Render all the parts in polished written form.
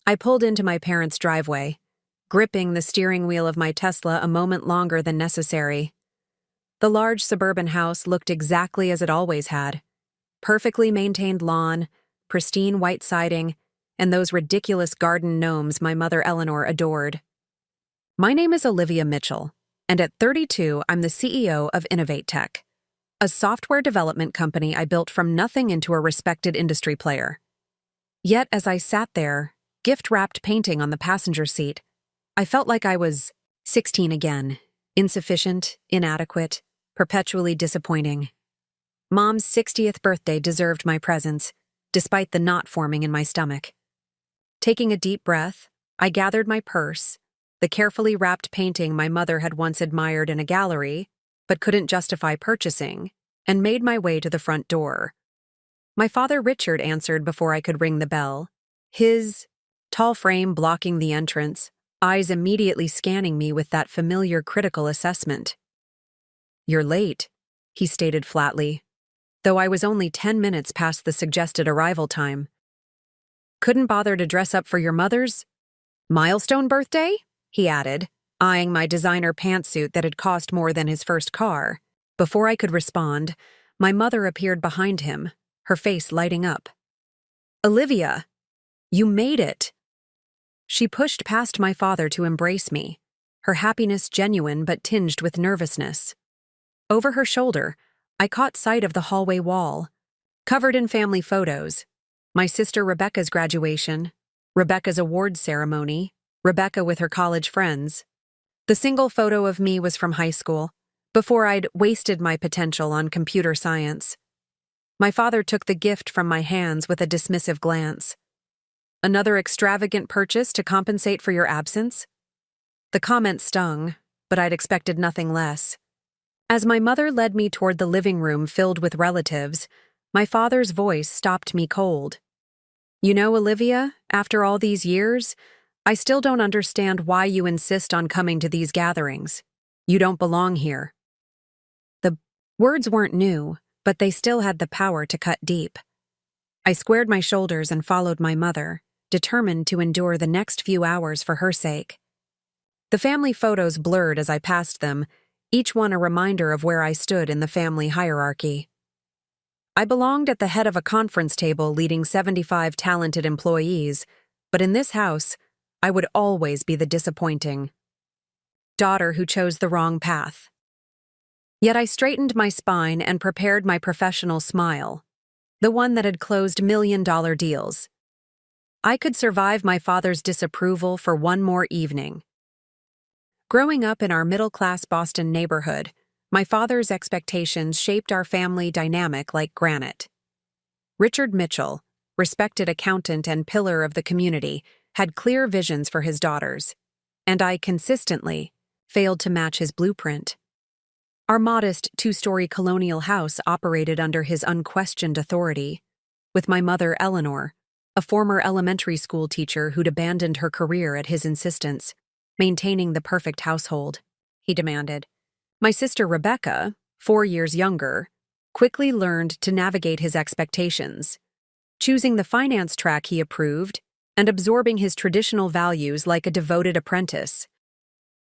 I pulled into my parents' driveway, gripping the steering wheel of my Tesla a moment longer than necessary. The large suburban house looked exactly as it always had. Perfectly maintained lawn, pristine white siding, and those ridiculous garden gnomes my mother Eleanor adored. My name is Olivia Mitchell, and at 32, I'm the CEO of Innovate Tech, a software development company I built from nothing into a respected industry player. Yet as I sat there, gift-wrapped painting on the passenger seat, I felt like I was 16 again, insufficient, inadequate, perpetually disappointing. Mom's 60th birthday deserved my presence, despite the knot forming in my stomach. Taking a deep breath, I gathered my purse, the carefully wrapped painting my mother had once admired in a gallery, but couldn't justify purchasing, and made my way to the front door. My father Richard answered before I could ring the bell, his tall frame blocking the entrance, eyes immediately scanning me with that familiar critical assessment. "You're late," he stated flatly, though I was only 10 minutes past the suggested arrival time. "Couldn't bother to dress up for your mother's milestone birthday?" he added, eyeing my designer pantsuit that had cost more than his first car. Before I could respond, my mother appeared behind him, her face lighting up. "Olivia, you made it!" She pushed past my father to embrace me, her happiness genuine but tinged with nervousness. Over her shoulder, I caught sight of the hallway wall, covered in family photos: my sister Rebecca's graduation, Rebecca's awards ceremony, Rebecca with her college friends. The single photo of me was from high school, before I'd wasted my potential on computer science. My father took the gift from my hands with a dismissive glance. "Another extravagant purchase to compensate for your absence?" The comment stung, but I'd expected nothing less. As my mother led me toward the living room filled with relatives, my father's voice stopped me cold. "You know, Olivia, after all these years, I still don't understand why you insist on coming to these gatherings. You don't belong here." The words weren't new, but they still had the power to cut deep. I squared my shoulders and followed my mother, determined to endure the next few hours for her sake. The family photos blurred as I passed them, each one a reminder of where I stood in the family hierarchy. I belonged at the head of a conference table leading 75 talented employees, but in this house, I would always be the disappointing daughter who chose the wrong path. Yet I straightened my spine and prepared my professional smile, the one that had closed million-dollar deals. I could survive my father's disapproval for one more evening. Growing up in our middle-class Boston neighborhood, my father's expectations shaped our family dynamic like granite. Richard Mitchell, respected accountant and pillar of the community, had clear visions for his daughters, and I consistently failed to match his blueprint. Our modest two-story colonial house operated under his unquestioned authority, with my mother Eleanor, a former elementary school teacher who'd abandoned her career at his insistence, maintaining the perfect household, he demanded. My sister Rebecca, 4 years younger, quickly learned to navigate his expectations, choosing the finance track he approved and absorbing his traditional values like a devoted apprentice.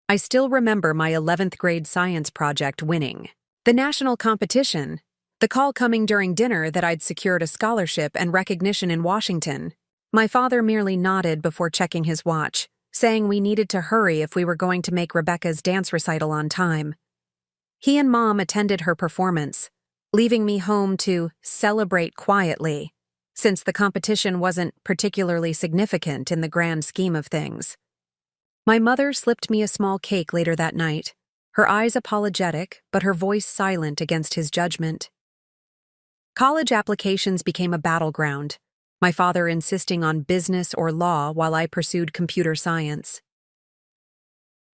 I still remember my 11th grade science project winning the national competition, the call coming during dinner that I'd secured a scholarship and recognition in Washington. My father merely nodded before checking his watch, saying we needed to hurry if we were going to make Rebecca's dance recital on time. He and Mom attended her performance, leaving me home to celebrate quietly, since the competition wasn't particularly significant in the grand scheme of things. My mother slipped me a small cake later that night, her eyes apologetic but her voice silent against his judgment. College applications became a battleground, my father insisting on business or law while I pursued computer science.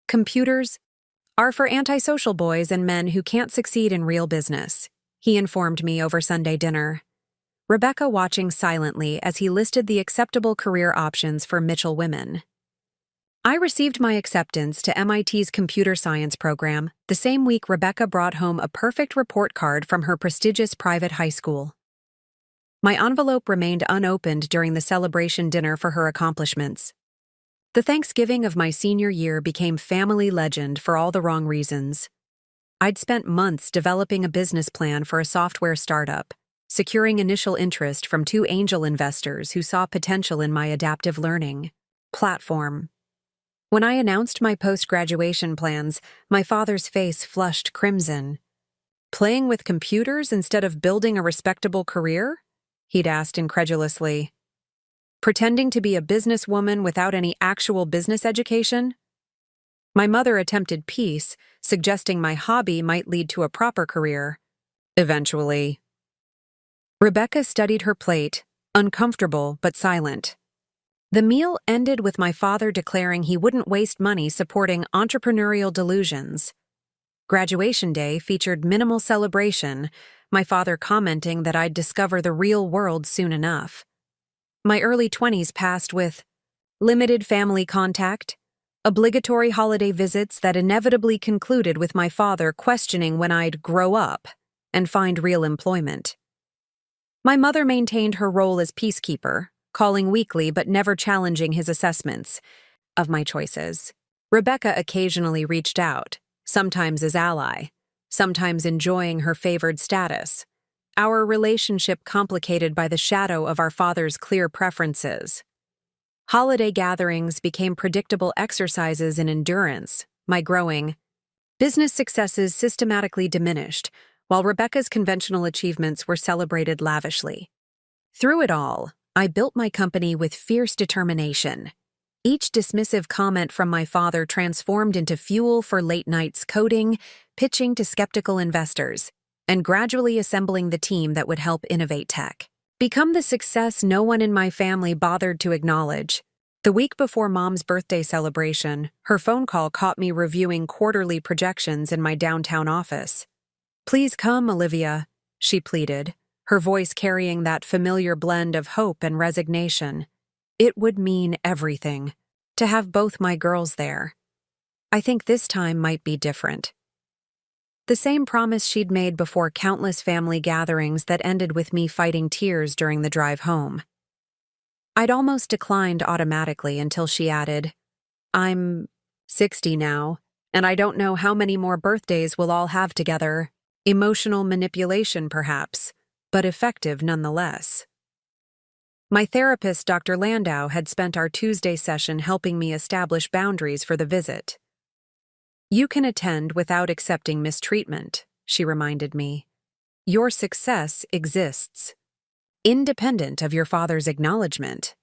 Computers are for antisocial boys and men who can't succeed in real business, he informed me over Sunday dinner, Rebecca watching silently as he listed the acceptable career options for Mitchell women. I received my acceptance to MIT's computer science program the same week Rebecca brought home a perfect report card from her prestigious private high school. My envelope remained unopened during the celebration dinner for her accomplishments, The Thanksgiving of my senior year became family legend for all the wrong reasons. I'd spent months developing a business plan for a software startup, securing initial interest from two angel investors who saw potential in my adaptive learning platform. When I announced my post-graduation plans, my father's face flushed crimson. "Playing with computers instead of building a respectable career?" he'd asked incredulously. "Pretending to be a businesswoman without any actual business education?" My mother attempted peace, suggesting my hobby might lead to a proper career. Eventually. Rebecca studied her plate, uncomfortable but silent. The meal ended with my father declaring he wouldn't waste money supporting entrepreneurial delusions. Graduation day featured minimal celebration, my father commenting that I'd discover the real world soon enough. My early 20s passed with limited family contact, obligatory holiday visits that inevitably concluded with my father questioning when I'd grow up and find real employment. My mother maintained her role as peacekeeper, calling weekly but never challenging his assessments of my choices. Rebecca occasionally reached out, sometimes as ally, sometimes enjoying her favored status. Our relationship complicated by the shadow of our father's clear preferences. Holiday gatherings became predictable exercises in endurance, my growing business successes systematically diminished, while Rebecca's conventional achievements were celebrated lavishly. Through it all, I built my company with fierce determination. Each dismissive comment from my father transformed into fuel for late nights coding, pitching to skeptical investors, and gradually assembling the team that would help innovate tech. Become the success no one in my family bothered to acknowledge. The week before Mom's birthday celebration, her phone call caught me reviewing quarterly projections in my downtown office. "Please come, Olivia," she pleaded, her voice carrying that familiar blend of hope and resignation. It would mean everything to have both my girls there. I think this time might be different. The same promise she'd made before countless family gatherings that ended with me fighting tears during the drive home. I'd almost declined automatically until she added, "I'm 60 now, and I don't know how many more birthdays we'll all have together." Emotional manipulation, perhaps, but effective nonetheless. My therapist, Dr. Landau, had spent our Tuesday session helping me establish boundaries for the visit. "You can attend without accepting mistreatment," she reminded me. "Your success exists, independent of your father's acknowledgement."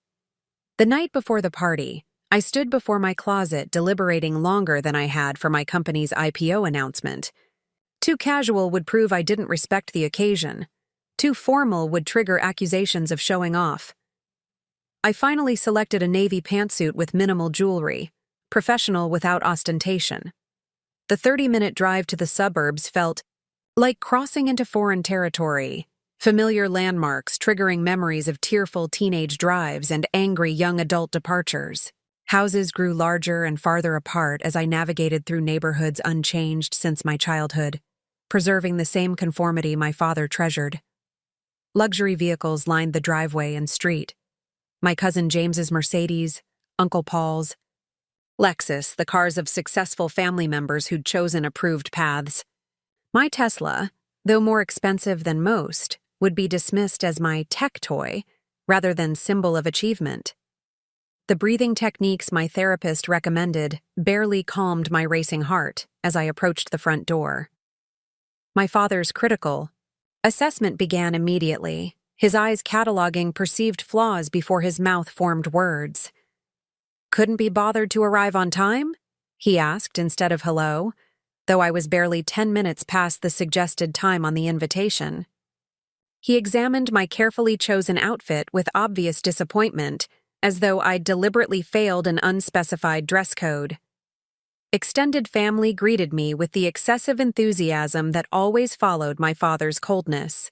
The night before the party, I stood before my closet deliberating longer than I had for my company's IPO announcement. Too casual would prove I didn't respect the occasion. Too formal would trigger accusations of showing off. I finally selected a navy pantsuit with minimal jewelry, professional without ostentation. The 30-minute drive to the suburbs felt like crossing into foreign territory, familiar landmarks triggering memories of tearful teenage drives and angry young adult departures. Houses grew larger and farther apart as I navigated through neighborhoods unchanged since my childhood, preserving the same conformity my father treasured. Luxury vehicles lined the driveway and street. My cousin James's Mercedes, Uncle Paul's Lexus, the cars of successful family members who'd chosen approved paths. My Tesla, though more expensive than most, would be dismissed as my tech toy rather than symbol of achievement. The breathing techniques my therapist recommended barely calmed my racing heart as I approached the front door. My father's critical assessment began immediately, his eyes cataloging perceived flaws before his mouth formed words. "Couldn't be bothered to arrive on time?" he asked instead of hello, though I was barely 10 minutes past the suggested time on the invitation. He examined my carefully chosen outfit with obvious disappointment, as though I'd deliberately failed an unspecified dress code. Extended family greeted me with the excessive enthusiasm that always followed my father's coldness.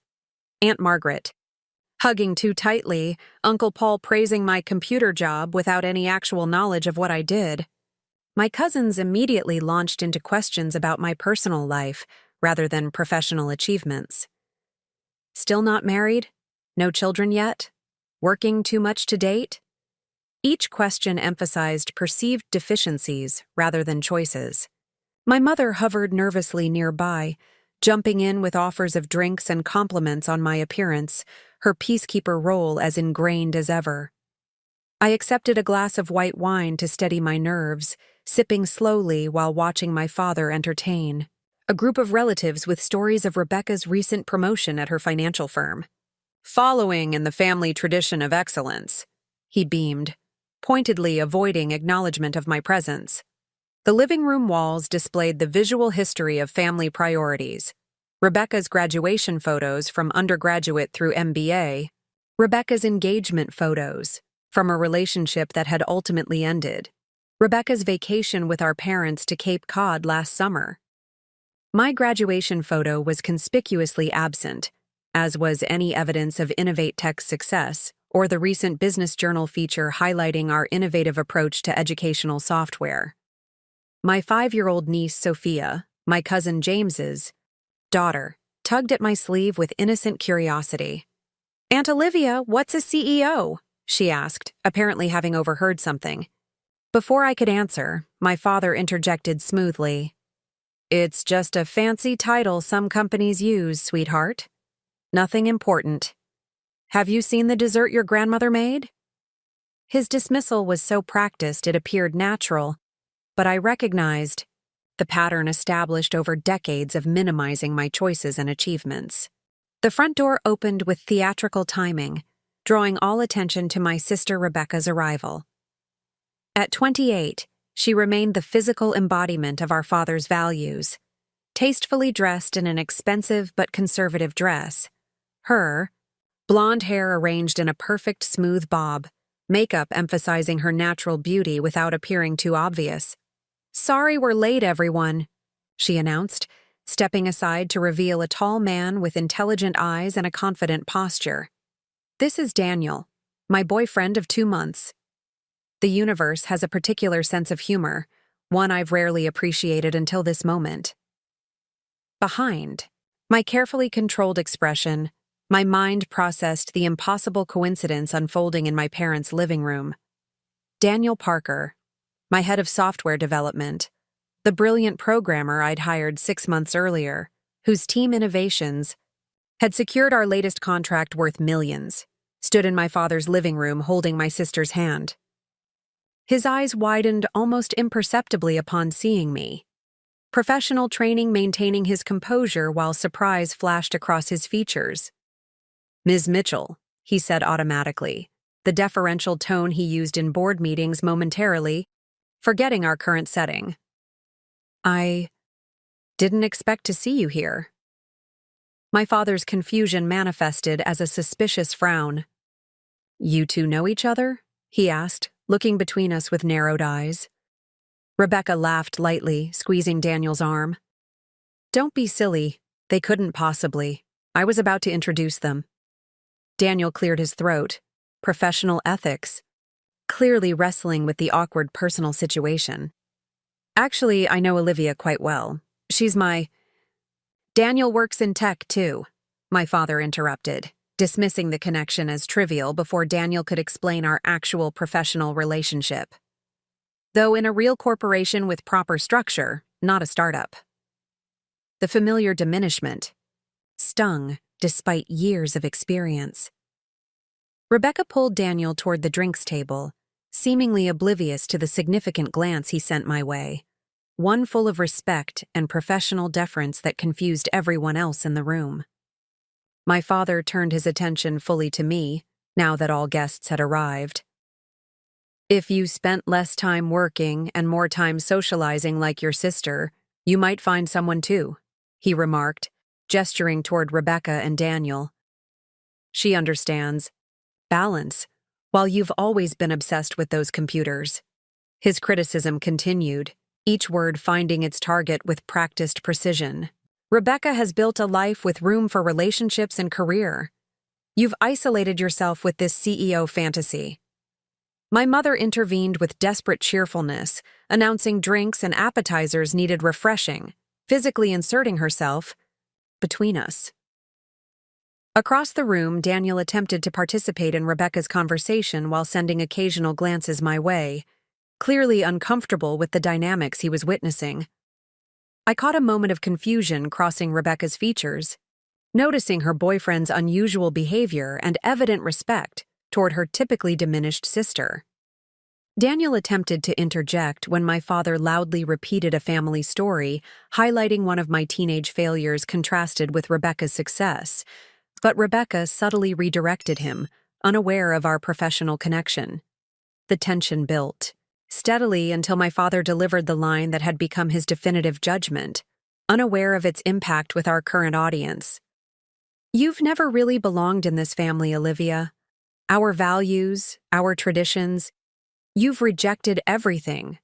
Aunt Margaret hugging too tightly, Uncle Paul praising my computer job without any actual knowledge of what I did. My cousins immediately launched into questions about my personal life rather than professional achievements. Still not married? No children yet? Working too much to date? Each question emphasized perceived deficiencies rather than choices. My mother hovered nervously nearby, jumping in with offers of drinks and compliments on my appearance, her peacekeeper role as ingrained as ever. I accepted a glass of white wine to steady my nerves, sipping slowly while watching my father entertain a group of relatives with stories of Rebecca's recent promotion at her financial firm. Following in the family tradition of excellence, he beamed, pointedly avoiding acknowledgement of my presence. The living room walls displayed the visual history of family priorities. Rebecca's graduation photos from undergraduate through MBA, Rebecca's engagement photos from a relationship that had ultimately ended, Rebecca's vacation with our parents to Cape Cod last summer. My graduation photo was conspicuously absent, as was any evidence of Innovate Tech's success or the recent Business Journal feature highlighting our innovative approach to educational software. My 5-year-old niece Sophia, my cousin James's daughter, tugged at my sleeve with innocent curiosity. "Aunt Olivia, what's a CEO?" she asked, apparently having overheard something. Before I could answer, my father interjected smoothly. "It's just a fancy title some companies use, sweetheart. Nothing important. Have you seen the dessert your grandmother made?" His dismissal was so practiced it appeared natural, but I recognized the pattern established over decades of minimizing my choices and achievements. The front door opened with theatrical timing, drawing all attention to my sister Rebecca's arrival. At 28, she remained the physical embodiment of our father's values, tastefully dressed in an expensive but conservative dress. Her blonde hair arranged in a perfect smooth bob, makeup emphasizing her natural beauty without appearing too obvious. "Sorry we're late, everyone," she announced, stepping aside to reveal a tall man with intelligent eyes and a confident posture. "This is Daniel, my boyfriend of 2 months. The universe has a particular sense of humor, one I've rarely appreciated until this moment." Behind my carefully controlled expression, my mind processed the impossible coincidence unfolding in my parents' living room. Daniel Parker, my head of software development, the brilliant programmer I'd hired 6 months earlier, whose team innovations had secured our latest contract worth millions, stood in my father's living room holding my sister's hand. His eyes widened almost imperceptibly upon seeing me, professional training maintaining his composure while surprise flashed across his features. "Ms. Mitchell," he said automatically, the deferential tone he used in board meetings momentarily, forgetting our current setting. "I didn't expect to see you here." My father's confusion manifested as a suspicious frown. "You two know each other?" he asked, looking between us with narrowed eyes. Rebecca laughed lightly, squeezing Daniel's arm. "Don't be silly. They couldn't possibly. I was about to introduce them." Daniel cleared his throat. Professional ethics. Clearly wrestling with the awkward personal situation. "Actually, I know Olivia quite well. She's my—" "Daniel works in tech, too," my father interrupted, dismissing the connection as trivial before Daniel could explain our actual professional relationship. Though in a real corporation with proper structure, not a startup. The familiar diminishment stung despite years of experience. Rebecca pulled Daniel toward the drinks table, seemingly oblivious to the significant glance he sent my way, one full of respect and professional deference that confused everyone else in the room. My father turned his attention fully to me, now that all guests had arrived. "If you spent less time working and more time socializing like your sister, you might find someone too," he remarked, gesturing toward Rebecca and Daniel. "She understands. Balance, while you've always been obsessed with those computers." His criticism continued, each word finding its target with practiced precision. "Rebecca has built a life with room for relationships and career. You've isolated yourself with this CEO fantasy." My mother intervened with desperate cheerfulness, announcing drinks and appetizers needed refreshing, physically inserting herself between us. Across the room, Daniel attempted to participate in Rebecca's conversation while sending occasional glances my way, clearly uncomfortable with the dynamics he was witnessing. I caught a moment of confusion crossing Rebecca's features, noticing her boyfriend's unusual behavior and evident respect toward her typically diminished sister. Daniel attempted to interject when my father loudly repeated a family story, highlighting one of my teenage failures contrasted with Rebecca's success, but Rebecca subtly redirected him, unaware of our professional connection. The tension built, steadily until my father delivered the line that had become his definitive judgment, unaware of its impact with our current audience. "You've never really belonged in this family, Olivia. Our values, our traditions, you've rejected everything.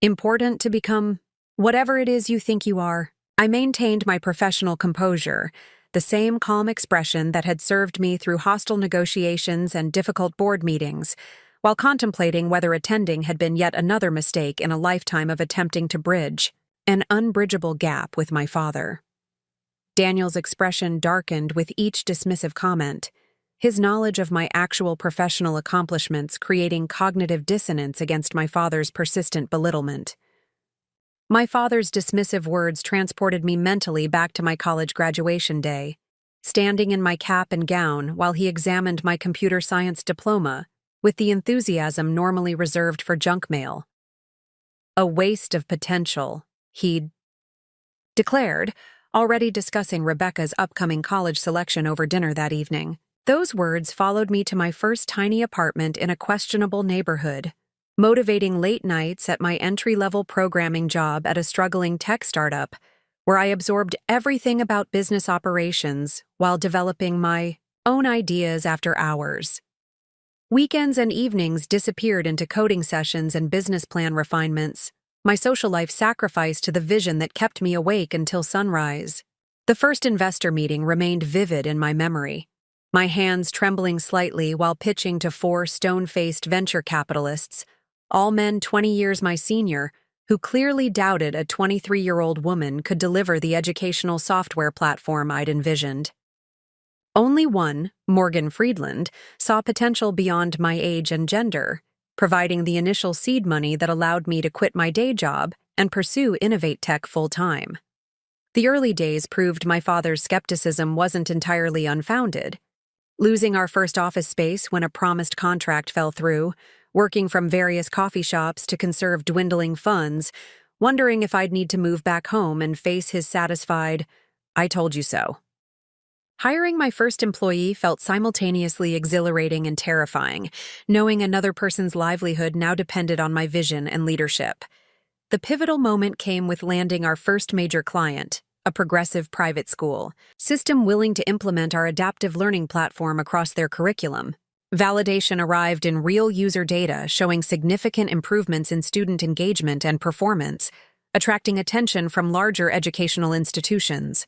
Important to become whatever it is you think you are." I maintained my professional composure, the same calm expression that had served me through hostile negotiations and difficult board meetings, while contemplating whether attending had been yet another mistake in a lifetime of attempting to bridge an unbridgeable gap with my father. Daniel's expression darkened with each dismissive comment, his knowledge of my actual professional accomplishments creating cognitive dissonance against my father's persistent belittlement. My father's dismissive words transported me mentally back to my college graduation day, standing in my cap and gown while he examined my computer science diploma with the enthusiasm normally reserved for junk mail. "A waste of potential," he'd declared, already discussing Rebecca's upcoming college selection over dinner that evening. Those words followed me to my first tiny apartment in a questionable neighborhood, motivating late nights at my entry-level programming job at a struggling tech startup, where I absorbed everything about business operations while developing my own ideas after hours. Weekends and evenings disappeared into coding sessions and business plan refinements, my social life sacrificed to the vision that kept me awake until sunrise. The first investor meeting remained vivid in my memory, my hands trembling slightly while pitching to 4 stone-faced venture capitalists, all men 20 years my senior, who clearly doubted a 23-year-old woman could deliver the educational software platform I'd envisioned. Only one, Morgan Friedland, saw potential beyond my age and gender, providing the initial seed money that allowed me to quit my day job and pursue Innovate Tech full-time. The early days proved my father's skepticism wasn't entirely unfounded. Losing our first office space when a promised contract fell through, working from various coffee shops to conserve dwindling funds, wondering if I'd need to move back home and face his satisfied, "I told you so." Hiring my first employee felt simultaneously exhilarating and terrifying, knowing another person's livelihood now depended on my vision and leadership. The pivotal moment came with landing our first major client, a progressive private school system willing to implement our adaptive learning platform across their curriculum. Validation arrived in real user data showing significant improvements in student engagement and performance, attracting attention from larger educational institutions.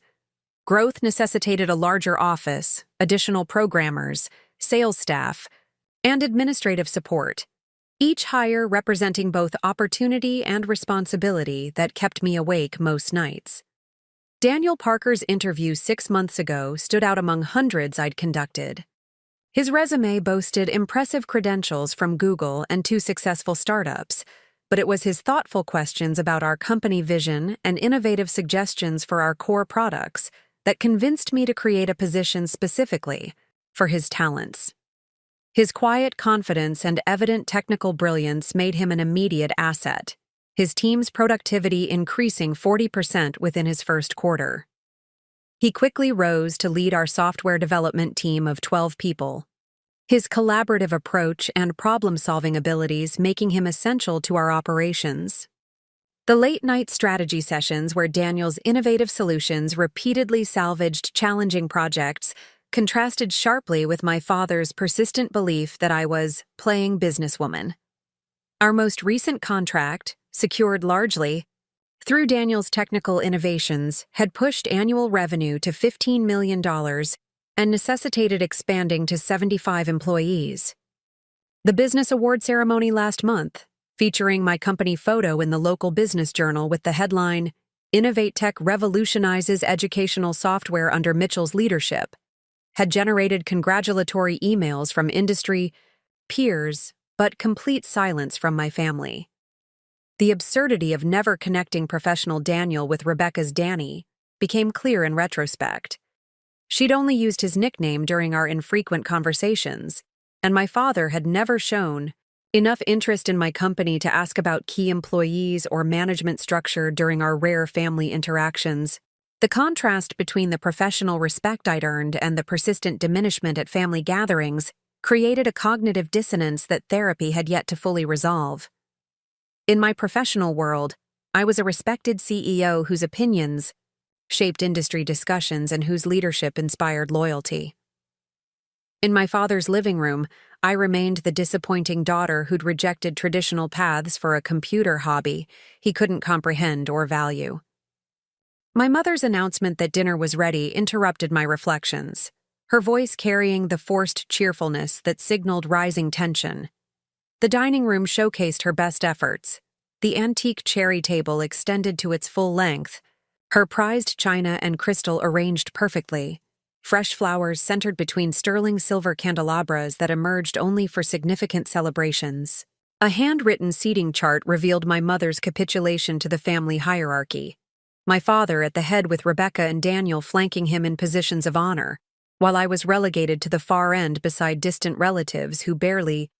Growth necessitated a larger office, additional programmers, sales staff, and administrative support, each hire representing both opportunity and responsibility that kept me awake most nights. Daniel Parker's interview 6 months ago stood out among hundreds I'd conducted. His resume boasted impressive credentials from Google and 2 successful startups, but it was his thoughtful questions about our company vision and innovative suggestions for our core products that convinced me to create a position specifically for his talents. His quiet confidence and evident technical brilliance made him an immediate asset, his team's productivity increasing 40% within his first quarter. He quickly rose to lead our software development team of 12 people, his collaborative approach and problem-solving abilities making him essential to our operations. The late-night strategy sessions where Daniel's innovative solutions repeatedly salvaged challenging projects contrasted sharply with my father's persistent belief that I was playing businesswoman. Our most recent contract, secured largely through Daniel's technical innovations, had pushed annual revenue to $15 million and necessitated expanding to 75 employees. The business award ceremony last month, featuring my company photo in the local business journal with the headline, "Innovate Tech Revolutionizes Educational Software Under Mitchell's Leadership," had generated congratulatory emails from industry peers, but complete silence from my family. The absurdity of never connecting professional Daniel with Rebecca's Danny became clear in retrospect. She'd only used his nickname during our infrequent conversations, and my father had never shown enough interest in my company to ask about key employees or management structure during our rare family interactions. The contrast between the professional respect I'd earned and the persistent diminishment at family gatherings created a cognitive dissonance that therapy had yet to fully resolve. In my professional world, I was a respected CEO whose opinions shaped industry discussions and whose leadership inspired loyalty. In my father's living room, I remained the disappointing daughter who'd rejected traditional paths for a computer hobby he couldn't comprehend or value. My mother's announcement that dinner was ready interrupted my reflections, her voice carrying the forced cheerfulness that signaled rising tension. The dining room showcased her best efforts. The antique cherry table extended to its full length, her prized china and crystal arranged perfectly, fresh flowers centered between sterling silver candelabras that emerged only for significant celebrations. A handwritten seating chart revealed my mother's capitulation to the family hierarchy. My father at the head with Rebecca and Daniel flanking him in positions of honor, while I was relegated to the far end beside distant relatives who barely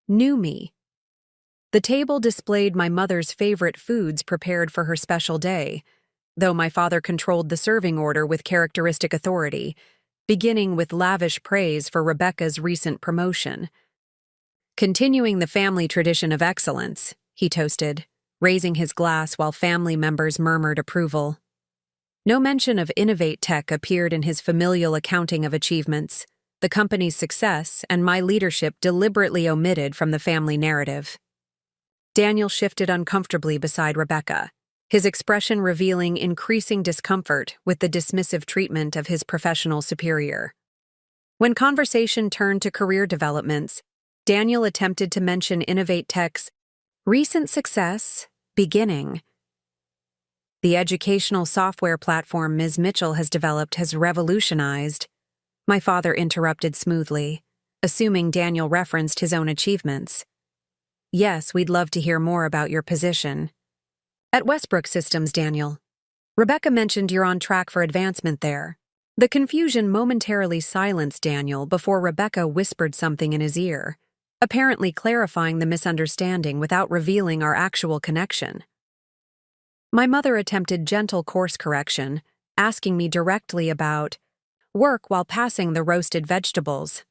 knew me. The table displayed my mother's favorite foods prepared for her special day, though my father controlled the serving order with characteristic authority, beginning with lavish praise for Rebecca's recent promotion. Continuing the family tradition of excellence, he toasted, raising his glass while family members murmured approval. No mention of Innovate Tech appeared in his familial accounting of achievements, the company's success, and my leadership deliberately omitted from the family narrative. Daniel shifted uncomfortably beside Rebecca, his expression revealing increasing discomfort with the dismissive treatment of his professional superior. When conversation turned to career developments, Daniel attempted to mention Innovate Tech's recent success, beginning. The educational software platform Ms. Mitchell has developed has revolutionized. My father interrupted smoothly, assuming Daniel referenced his own achievements. Yes, we'd love to hear more about your position. At Westbrook Systems, Daniel. Rebecca mentioned you're on track for advancement there. The confusion momentarily silenced Daniel before Rebecca whispered something in his ear, apparently clarifying the misunderstanding without revealing our actual connection. My mother attempted gentle course correction, asking me directly about work while passing the roasted vegetables.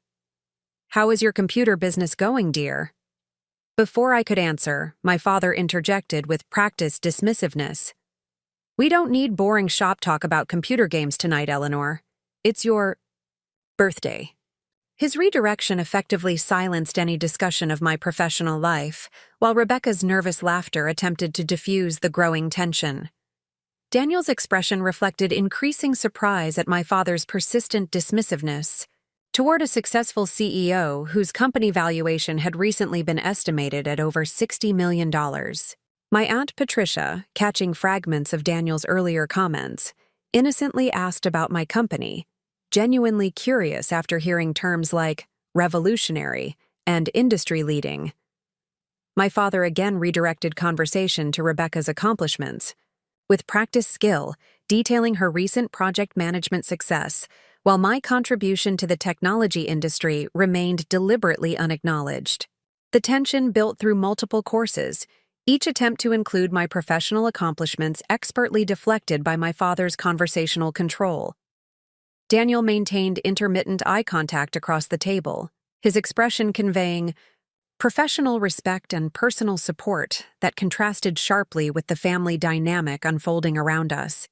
How is your computer business going, dear? Before I could answer, my father interjected with practiced dismissiveness. We don't need boring shop talk about computer games tonight, Eleanor. It's your birthday. His redirection effectively silenced any discussion of my professional life, while Rebecca's nervous laughter attempted to diffuse the growing tension. Daniel's expression reflected increasing surprise at my father's persistent dismissiveness toward a successful CEO whose company valuation had recently been estimated at over $60 million. My Aunt Patricia, catching fragments of Daniel's earlier comments, innocently asked about my company, genuinely curious after hearing terms like revolutionary and industry-leading. My father again redirected conversation to Rebecca's accomplishments, with practiced skill detailing her recent project management success, while my contribution to the technology industry remained deliberately unacknowledged. The tension built through multiple courses, each attempt to include my professional accomplishments expertly deflected by my father's conversational control. Daniel maintained intermittent eye contact across the table, his expression conveying professional respect and personal support that contrasted sharply with the family dynamic unfolding around us.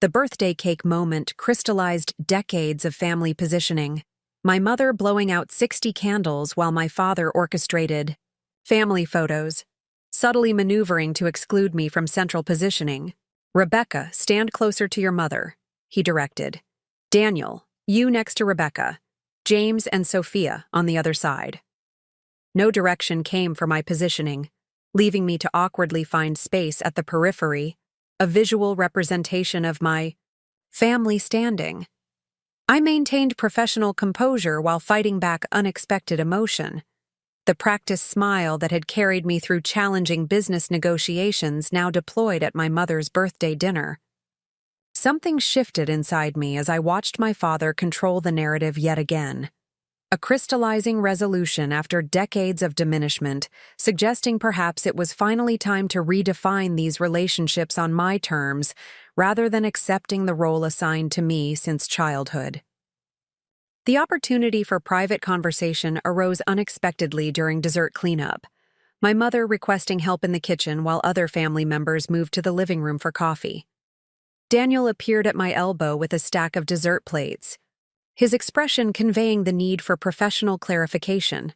The birthday cake moment crystallized decades of family positioning, my mother blowing out 60 candles while my father orchestrated family photos, subtly maneuvering to exclude me from central positioning. Rebecca, stand closer to your mother, he directed. Daniel, you next to Rebecca. James and Sophia on the other side. No direction came for my positioning, leaving me to awkwardly find space at the periphery, a visual representation of my family standing. I maintained professional composure while fighting back unexpected emotion. The practiced smile that had carried me through challenging business negotiations now deployed at my mother's birthday dinner. Something shifted inside me as I watched my father control the narrative yet again. A crystallizing resolution after decades of diminishment, suggesting perhaps it was finally time to redefine these relationships on my terms rather than accepting the role assigned to me since childhood. The opportunity for private conversation arose unexpectedly during dessert cleanup, my mother requesting help in the kitchen while other family members moved to the living room for coffee. Daniel appeared at my elbow with a stack of dessert plates, his expression conveying the need for professional clarification.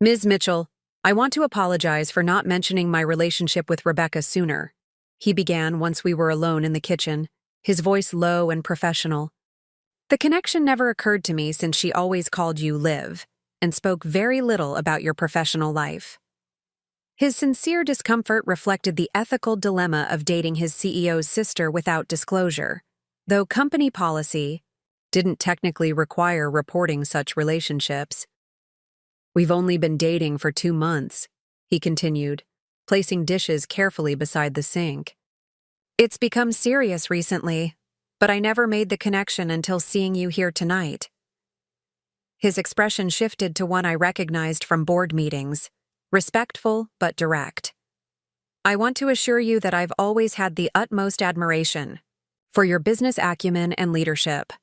"Ms. Mitchell, I want to apologize for not mentioning my relationship with Rebecca sooner," he began once we were alone in the kitchen, his voice low and professional. "The connection never occurred to me since she always called you Liv, and spoke very little about your professional life." His sincere discomfort reflected the ethical dilemma of dating his CEO's sister without disclosure, though company policy didn't technically require reporting such relationships. "We've only been dating for 2 months, he continued, placing dishes carefully beside the sink. "It's become serious recently, but I never made the connection until seeing you here tonight." His expression shifted to one I recognized from board meetings, respectful but direct. "I want to assure you that I've always had the utmost admiration for your business acumen and leadership.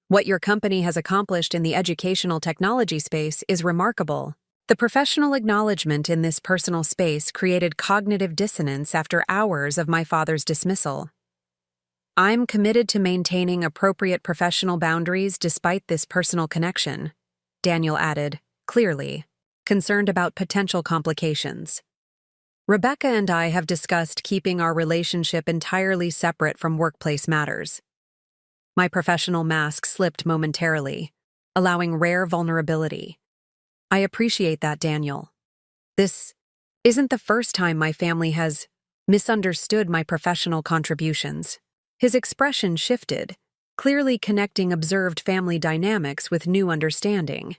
What your company has accomplished in the educational technology space is remarkable." The professional acknowledgement in this personal space created cognitive dissonance after hours of my father's dismissal. "I'm committed to maintaining appropriate professional boundaries despite this personal connection," Daniel added, clearly, concerned about potential complications. "Rebecca and I have discussed keeping our relationship entirely separate from workplace matters." My professional mask slipped momentarily, allowing rare vulnerability. "I appreciate that, Daniel. This isn't the first time my family has misunderstood my professional contributions." His expression shifted, clearly connecting observed family dynamics with new understanding.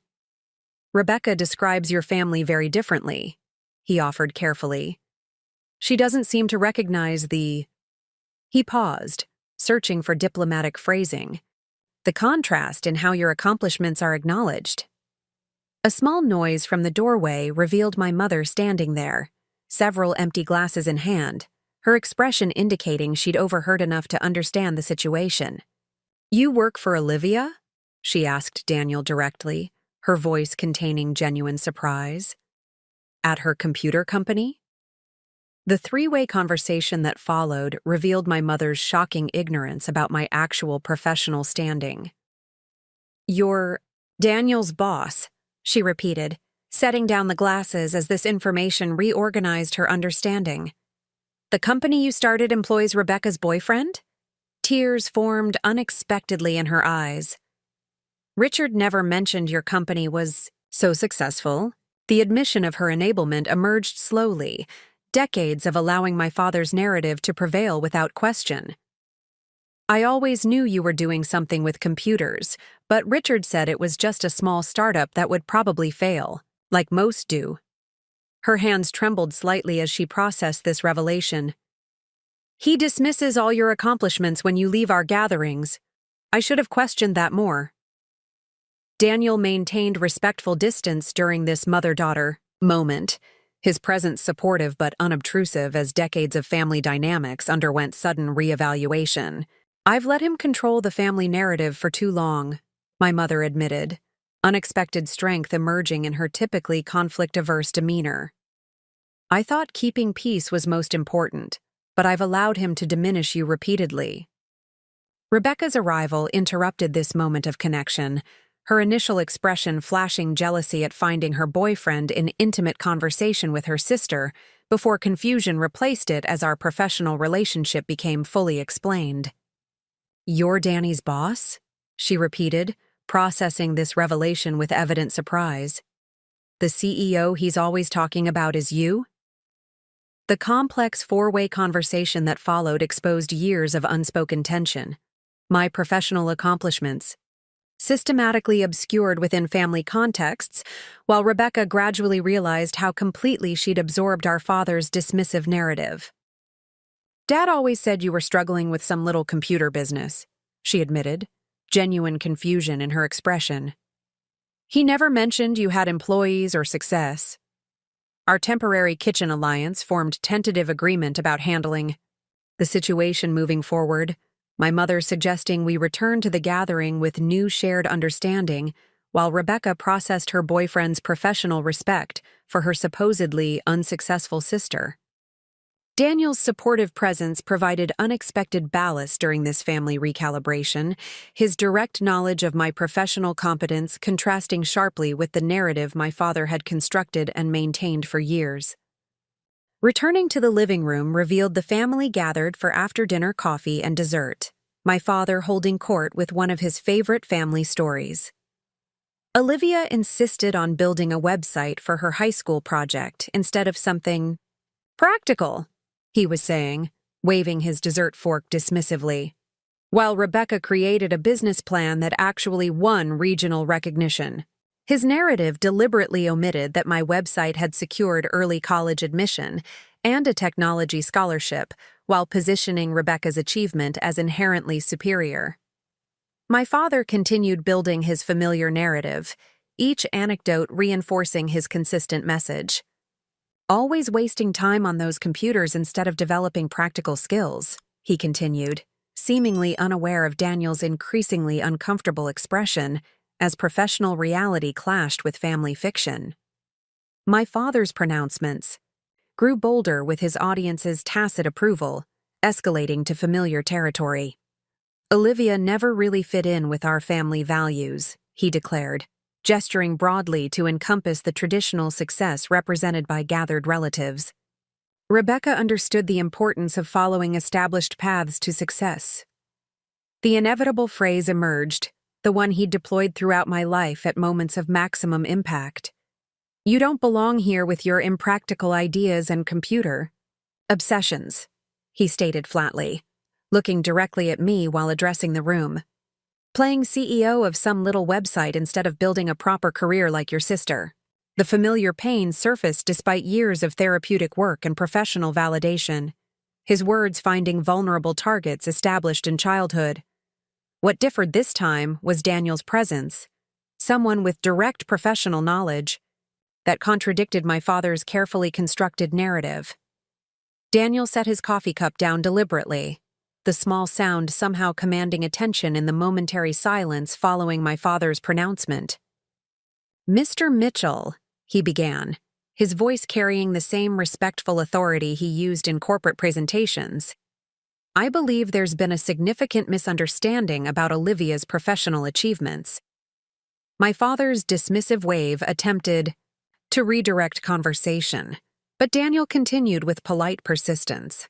"Rebecca describes your family very differently," he offered carefully. "She doesn't seem to recognize the—" He paused, searching for diplomatic phrasing. "The contrast in how your accomplishments are acknowledged." A small noise from the doorway revealed my mother standing there, several empty glasses in hand, her expression indicating she'd overheard enough to understand the situation. "You work for Olivia?" she asked Daniel directly, her voice containing genuine surprise. "At her computer company?" The three-way conversation that followed revealed my mother's shocking ignorance about my actual professional standing. "You're Daniel's boss," she repeated, setting down the glasses as this information reorganized her understanding. "The company you started employs Rebecca's boyfriend?" Tears formed unexpectedly in her eyes. "Richard never mentioned your company was so successful." The admission of her enablement emerged slowly, decades of allowing my father's narrative to prevail without question. "I always knew you were doing something with computers, but Richard said it was just a small startup that would probably fail, like most do." Her hands trembled slightly as she processed this revelation. "He dismisses all your accomplishments when you leave our gatherings. I should have questioned that more." Daniel maintained respectful distance during this mother-daughter moment, his presence supportive but unobtrusive as decades of family dynamics underwent sudden reevaluation. "I've let him control the family narrative for too long," my mother admitted, unexpected strength emerging in her typically conflict-averse demeanor. "I thought keeping peace was most important, but I've allowed him to diminish you repeatedly." Rebecca's arrival interrupted this moment of connection, her initial expression flashing jealousy at finding her boyfriend in intimate conversation with her sister before confusion replaced it as our professional relationship became fully explained. "You're Danny's boss?" she repeated, processing this revelation with evident surprise. "The CEO he's always talking about is you?" The complex four-way conversation that followed exposed years of unspoken tension. My professional accomplishments, systematically obscured within family contexts, while Rebecca gradually realized how completely she'd absorbed our father's dismissive narrative. "Dad always said you were struggling with some little computer business," she admitted, genuine confusion in her expression. "He never mentioned you had employees or success." Our temporary kitchen alliance formed tentative agreement about handling the situation moving forward, my mother suggesting we return to the gathering with new shared understanding, while Rebecca processed her boyfriend's professional respect for her supposedly unsuccessful sister. Daniel's supportive presence provided unexpected ballast during this family recalibration, his direct knowledge of my professional competence contrasting sharply with the narrative my father had constructed and maintained for years. Returning to the living room revealed the family gathered for after-dinner coffee and dessert, my father holding court with one of his favorite family stories. Olivia insisted on building a website for her high school project instead of something practical, he was saying, waving his dessert fork dismissively, while Rebecca created a business plan that actually won regional recognition. His narrative deliberately omitted that my website had secured early college admission and a technology scholarship, while positioning Rebecca's achievement as inherently superior. My father continued building his familiar narrative, each anecdote reinforcing his consistent message. "Always wasting time on those computers instead of developing practical skills," he continued, seemingly unaware of Daniel's increasingly uncomfortable expression as professional reality clashed with family fiction. My father's pronouncements grew bolder with his audience's tacit approval, escalating to familiar territory. "Olivia never really fit in with our family values," he declared, gesturing broadly to encompass the traditional success represented by gathered relatives. Rebecca understood the importance of following established paths to success. The inevitable phrase emerged, the one he'd deployed throughout my life at moments of maximum impact. "You don't belong here with your impractical ideas and computer obsessions," he stated flatly, looking directly at me while addressing the room. "Playing CEO of some little website instead of building a proper career like your sister." The familiar pain surfaced despite years of therapeutic work and professional validation, his words finding vulnerable targets established in childhood. What differed this time was Daniel's presence, someone with direct professional knowledge that contradicted my father's carefully constructed narrative. Daniel set his coffee cup down deliberately, the small sound somehow commanding attention in the momentary silence following my father's pronouncement. "Mr. Mitchell," he began, his voice carrying the same respectful authority he used in corporate presentations. "I believe there's been a significant misunderstanding about Olivia's professional achievements." My father's dismissive wave attempted to redirect conversation, but Daniel continued with polite persistence.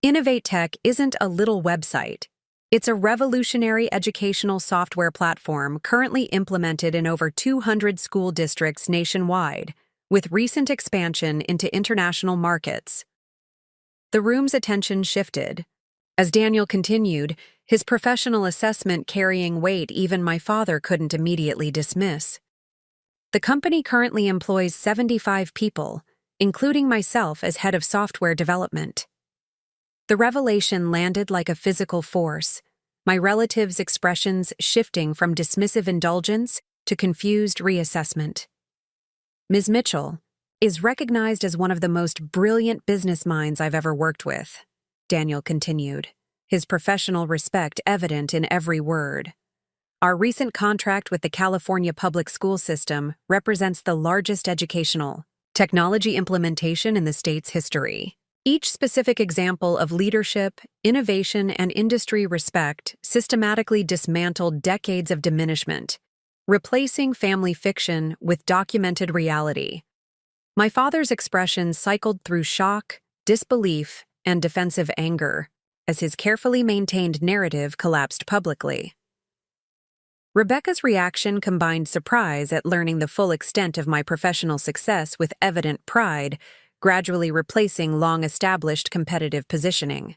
"Innovate Tech isn't a little website. It's a revolutionary educational software platform currently implemented in over 200 school districts nationwide, with recent expansion into international markets." The room's attention shifted. As Daniel continued, his professional assessment carrying weight even my father couldn't immediately dismiss. "The company currently employs 75 people, including myself as head of software development." The revelation landed like a physical force, my relative's expressions shifting from dismissive indulgence to confused reassessment. "Ms. Mitchell is recognized as one of the most brilliant business minds I've ever worked with," Daniel continued, his professional respect evident in every word. "Our recent contract with the California public school system represents the largest educational technology implementation in the state's history. Each specific example of leadership, innovation, and industry respect systematically dismantled decades of diminishment, replacing family fiction with documented reality." My father's expression cycled through shock, disbelief, and defensive anger as his carefully maintained narrative collapsed publicly. Rebecca's reaction combined surprise at learning the full extent of my professional success with evident pride, gradually replacing long-established competitive positioning.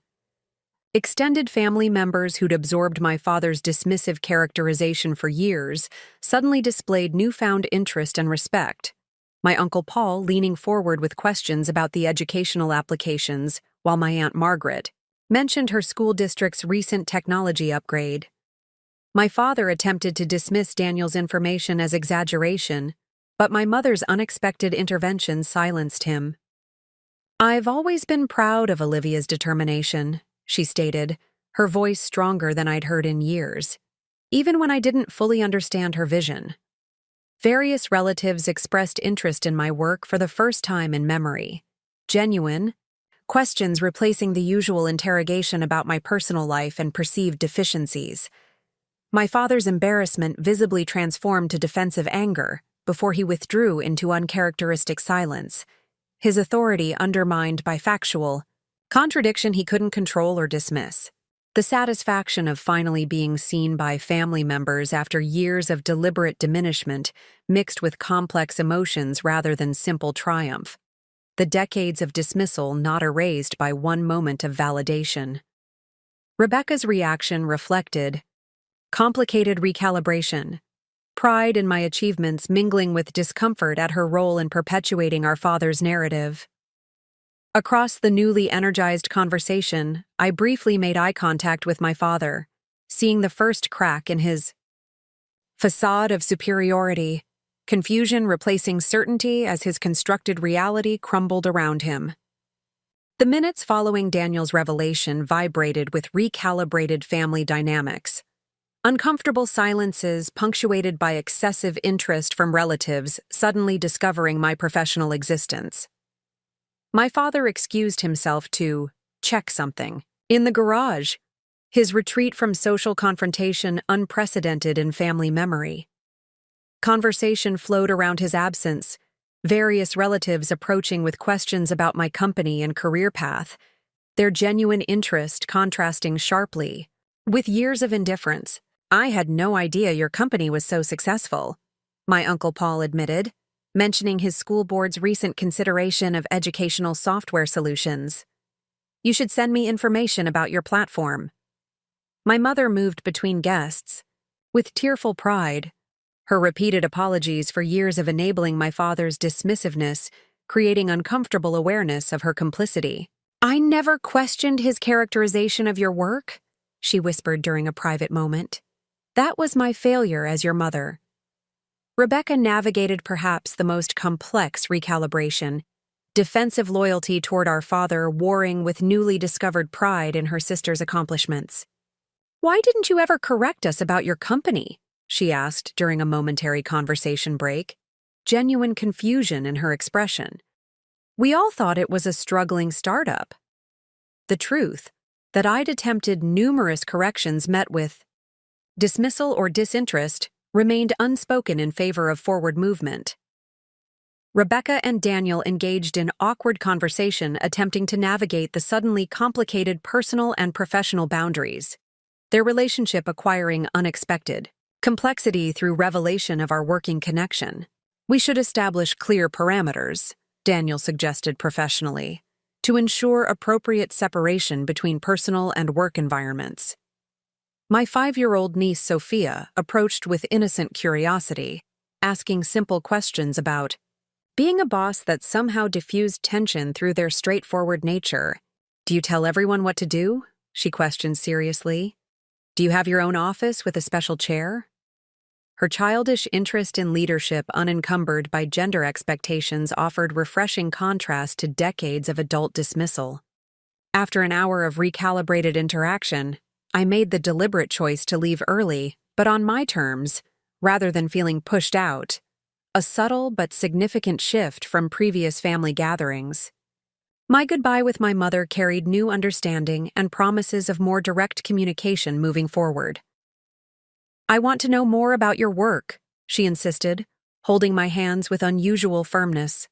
Extended family members who'd absorbed my father's dismissive characterization for years suddenly displayed newfound interest and respect. My Uncle Paul leaning forward with questions about the educational applications, while my Aunt Margaret mentioned her school district's recent technology upgrade. My father attempted to dismiss Daniel's information as exaggeration, but my mother's unexpected intervention silenced him. "I've always been proud of Olivia's determination," she stated, her voice stronger than I'd heard in years, even when I didn't fully understand her vision. Various relatives expressed interest in my work for the first time in memory. Genuine questions replacing the usual interrogation about my personal life and perceived deficiencies. My father's embarrassment visibly transformed to defensive anger before he withdrew into uncharacteristic silence, his authority undermined by factual contradiction he couldn't control or dismiss. The satisfaction of finally being seen by family members after years of deliberate diminishment mixed with complex emotions rather than simple triumph. The decades of dismissal not erased by one moment of validation. Rebecca's reaction reflected complicated recalibration, pride in my achievements mingling with discomfort at her role in perpetuating our father's narrative. Across the newly energized conversation, I briefly made eye contact with my father, seeing the first crack in his facade of superiority, confusion replacing certainty as his constructed reality crumbled around him. The minutes following Daniel's revelation vibrated with recalibrated family dynamics. Uncomfortable silences punctuated by excessive interest from relatives suddenly discovering my professional existence. My father excused himself to check something in the garage, his retreat from social confrontation unprecedented in family memory. Conversation flowed around his absence, various relatives approaching with questions about my company and career path, their genuine interest contrasting sharply with years of indifference. "I had no idea your company was so successful," my Uncle Paul admitted, mentioning his school board's recent consideration of educational software solutions. "You should send me information about your platform." My mother moved between guests, with tearful pride, her repeated apologies for years of enabling my father's dismissiveness, creating uncomfortable awareness of her complicity. "I never questioned his characterization of your work," she whispered during a private moment. "That was my failure as your mother." Rebecca navigated perhaps the most complex recalibration, defensive loyalty toward our father warring with newly discovered pride in her sister's accomplishments. "Why didn't you ever correct us about your company?" she asked during a momentary conversation break, genuine confusion in her expression. "We all thought it was a struggling startup." The truth, that I'd attempted numerous corrections met with dismissal or disinterest, remained unspoken in favor of forward movement. Rebecca and Daniel engaged in awkward conversation attempting to navigate the suddenly complicated personal and professional boundaries, their relationship acquiring unexpected complexity through revelation of our working connection. "We should establish clear parameters," Daniel suggested professionally, "to ensure appropriate separation between personal and work environments." My 5-year-old niece Sophia approached with innocent curiosity, asking simple questions about being a boss that somehow diffused tension through their straightforward nature. "Do you tell everyone what to do?" she questioned seriously. "Do you have your own office with a special chair?" Her childish interest in leadership unencumbered by gender expectations offered refreshing contrast to decades of adult dismissal. After an hour of recalibrated interaction, I made the deliberate choice to leave early, but on my terms, rather than feeling pushed out, a subtle but significant shift from previous family gatherings. My goodbye with my mother carried new understanding and promises of more direct communication moving forward. "I want to know more about your work," she insisted, holding my hands with unusual firmness.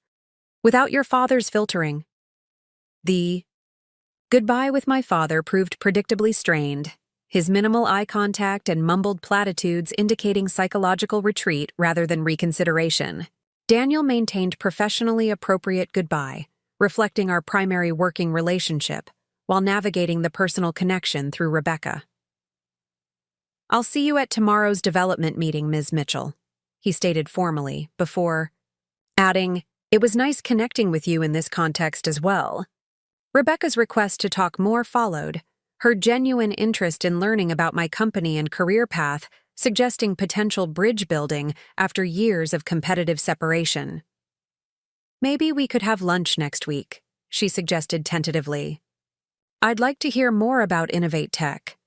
"Without your father's filtering." The goodbye with my father proved predictably strained, his minimal eye contact and mumbled platitudes indicating psychological retreat rather than reconsideration. Daniel maintained professionally appropriate goodbye, reflecting our primary working relationship, while navigating the personal connection through Rebecca. "I'll see you at tomorrow's development meeting, Ms. Mitchell," he stated formally, before adding, "It was nice connecting with you in this context as well." Rebecca's request to talk more followed, her genuine interest in learning about my company and career path suggesting potential bridge building after years of competitive separation. "Maybe we could have lunch next week," she suggested tentatively. "I'd like to hear more about Innovate Tech."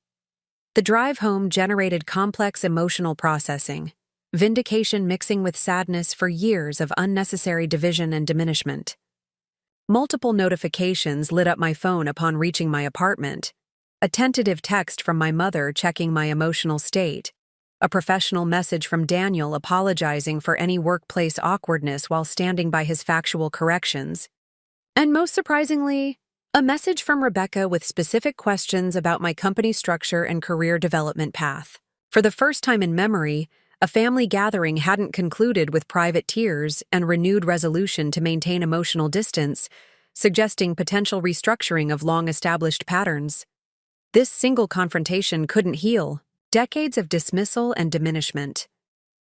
The drive home generated complex emotional processing, vindication mixing with sadness for years of unnecessary division and diminishment. Multiple notifications lit up my phone upon reaching my apartment. A tentative text from my mother checking my emotional state. A professional message from Daniel apologizing for any workplace awkwardness while standing by his factual corrections. And most surprisingly, a message from Rebecca with specific questions about my company structure and career development path. For the first time in memory, a family gathering hadn't concluded with private tears and renewed resolution to maintain emotional distance, suggesting potential restructuring of long-established patterns. This single confrontation couldn't heal decades of dismissal and diminishment,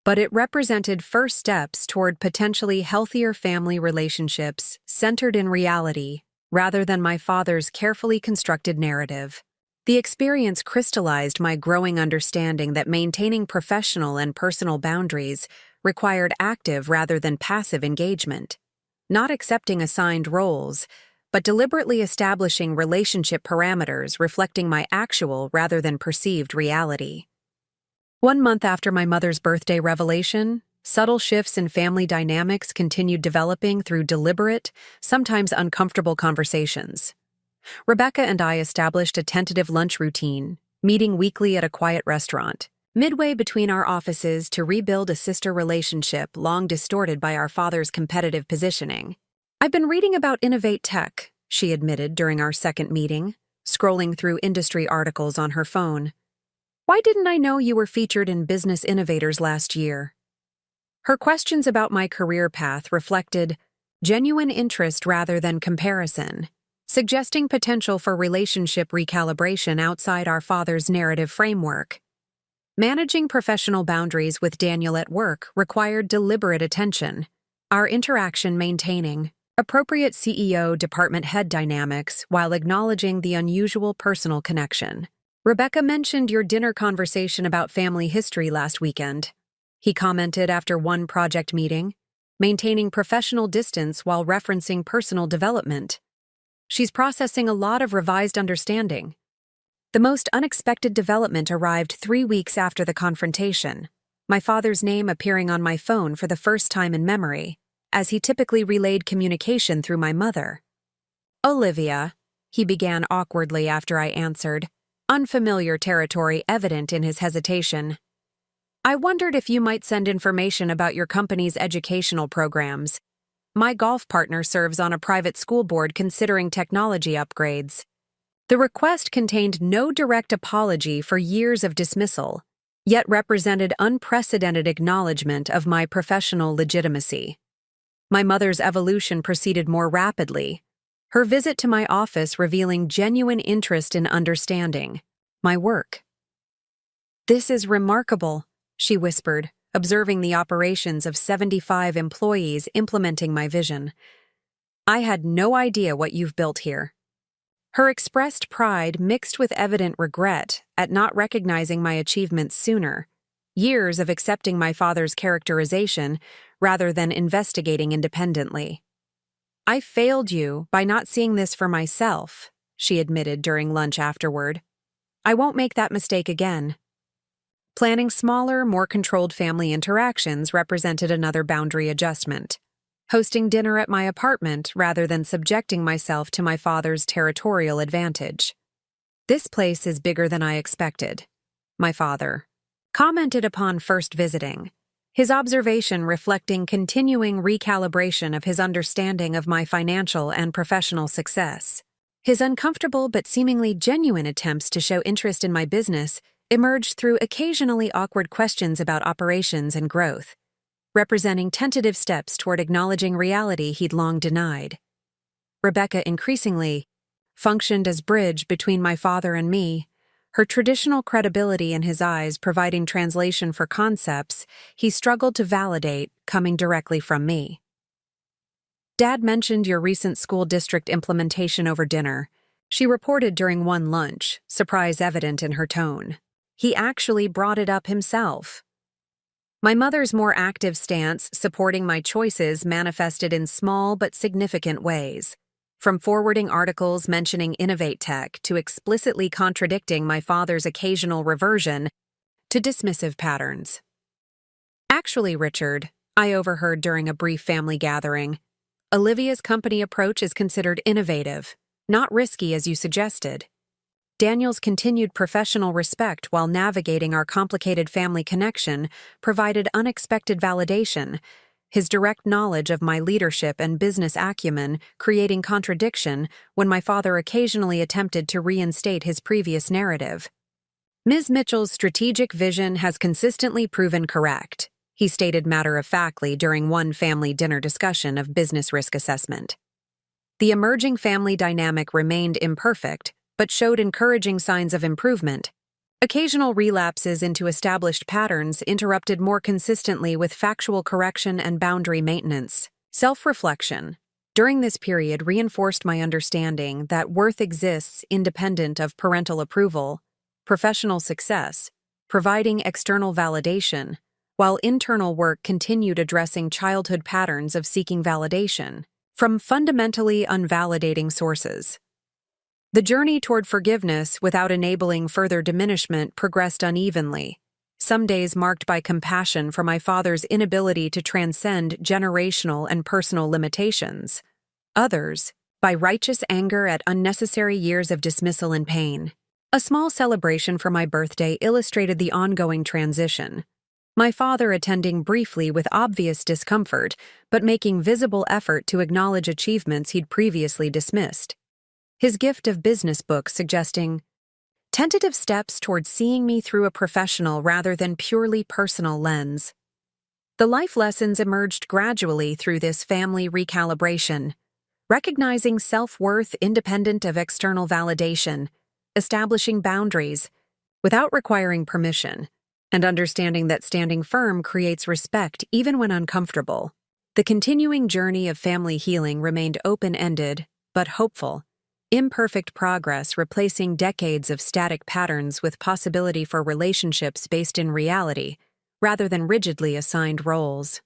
but it represented first steps toward potentially healthier family relationships centered in reality rather than my father's carefully constructed narrative. The experience crystallized my growing understanding that maintaining professional and personal boundaries required active rather than passive engagement, not accepting assigned roles, but deliberately establishing relationship parameters reflecting my actual rather than perceived reality. 1 month after my mother's birthday revelation, subtle shifts in family dynamics continued developing through deliberate, sometimes uncomfortable conversations. Rebecca and I established a tentative lunch routine, meeting weekly at a quiet restaurant, midway between our offices to rebuild a sister relationship long distorted by our father's competitive positioning. "I've been reading about Innovate Tech," she admitted during our second meeting, scrolling through industry articles on her phone. "Why didn't I know you were featured in Business Innovators last year?" Her questions about my career path reflected genuine interest rather than comparison, suggesting potential for relationship recalibration outside our father's narrative framework. Managing professional boundaries with Daniel at work required deliberate attention, our interaction maintaining appropriate CEO department head dynamics while acknowledging the unusual personal connection. "Rebecca mentioned your dinner conversation about family history last weekend," he commented after one project meeting, maintaining professional distance while referencing personal development. "She's processing a lot of revised understanding." The most unexpected development arrived 3 weeks after the confrontation, my father's name appearing on my phone for the first time in memory, as he typically relayed communication through my mother. "Olivia," he began awkwardly after I answered, unfamiliar territory evident in his hesitation. "I wondered if you might send information about your company's educational programs. My golf partner serves on a private school board considering technology upgrades." The request contained no direct apology for years of dismissal, yet represented unprecedented acknowledgement of my professional legitimacy. My mother's evolution proceeded more rapidly, her visit to my office revealing genuine interest in understanding my work. "This is remarkable," she whispered, observing the operations of 75 employees implementing my vision. "I had no idea what you've built here." Her expressed pride mixed with evident regret at not recognizing my achievements sooner, years of accepting my father's characterization rather than investigating independently. "I failed you by not seeing this for myself," she admitted during lunch afterward. "I won't make that mistake again." Planning smaller, more controlled family interactions represented another boundary adjustment. Hosting dinner at my apartment rather than subjecting myself to my father's territorial advantage. "This place is bigger than I expected," my father commented upon first visiting, his observation reflecting continuing recalibration of his understanding of my financial and professional success. His uncomfortable but seemingly genuine attempts to show interest in my business emerged through occasionally awkward questions about operations and growth, representing tentative steps toward acknowledging reality he'd long denied. Rebecca increasingly functioned as bridge between my father and me, her traditional credibility in his eyes providing translation for concepts he struggled to validate coming directly from me. Dad mentioned your recent school district implementation over dinner. She reported during one lunch, surprise evident in her tone. He actually brought it up himself. My mother's more active stance supporting my choices manifested in small but significant ways, from forwarding articles mentioning Innovate Tech to explicitly contradicting my father's occasional reversion to dismissive patterns. Actually, Richard, I overheard during a brief family gathering, Olivia's company approach is considered innovative, not risky as you suggested. Daniel's continued professional respect while navigating our complicated family connection provided unexpected validation, his direct knowledge of my leadership and business acumen creating contradiction when my father occasionally attempted to reinstate his previous narrative. Ms. Mitchell's strategic vision has consistently proven correct, he stated matter-of-factly during one family dinner discussion of business risk assessment. The emerging family dynamic remained imperfect, but showed encouraging signs of improvement. Occasional relapses into established patterns interrupted more consistently with factual correction and boundary maintenance. Self-reflection, during this period, reinforced my understanding that worth exists independent of parental approval, professional success, providing external validation, while internal work continued addressing childhood patterns of seeking validation from fundamentally unvalidating sources. The journey toward forgiveness without enabling further diminishment progressed unevenly, some days marked by compassion for my father's inability to transcend generational and personal limitations, others, by righteous anger at unnecessary years of dismissal and pain. A small celebration for my birthday illustrated the ongoing transition, my father attending briefly with obvious discomfort, but making visible effort to acknowledge achievements he'd previously dismissed. His gift of business books suggesting tentative steps toward seeing me through a professional rather than purely personal lens. The life lessons emerged gradually through this family recalibration, recognizing self-worth independent of external validation, establishing boundaries without requiring permission, and understanding that standing firm creates respect even when uncomfortable. The continuing journey of family healing remained open-ended, but hopeful. Imperfect progress replacing decades of static patterns with possibility for relationships based in reality, rather than rigidly assigned roles.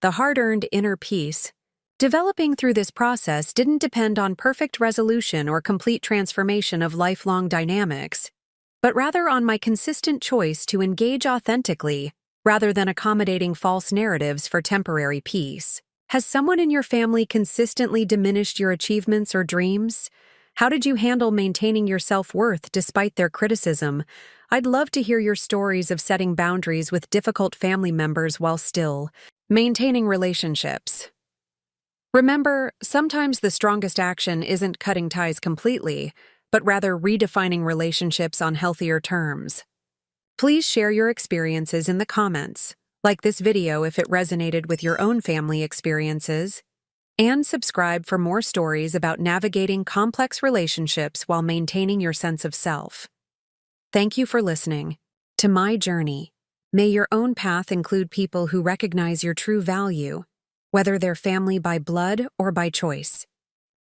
The hard-earned inner peace, developing through this process, didn't depend on perfect resolution or complete transformation of lifelong dynamics, but rather on my consistent choice to engage authentically rather than accommodating false narratives for temporary peace. Has someone in your family consistently diminished your achievements or dreams? How did you handle maintaining your self-worth despite their criticism? I'd love to hear your stories of setting boundaries with difficult family members while still maintaining relationships. Remember, sometimes the strongest action isn't cutting ties completely, but rather redefining relationships on healthier terms. Please share your experiences in the comments. Like this video if it resonated with your own family experiences, and subscribe for more stories about navigating complex relationships while maintaining your sense of self. Thank you for listening to my journey. May your own path include people who recognize your true value, whether they're family by blood or by choice.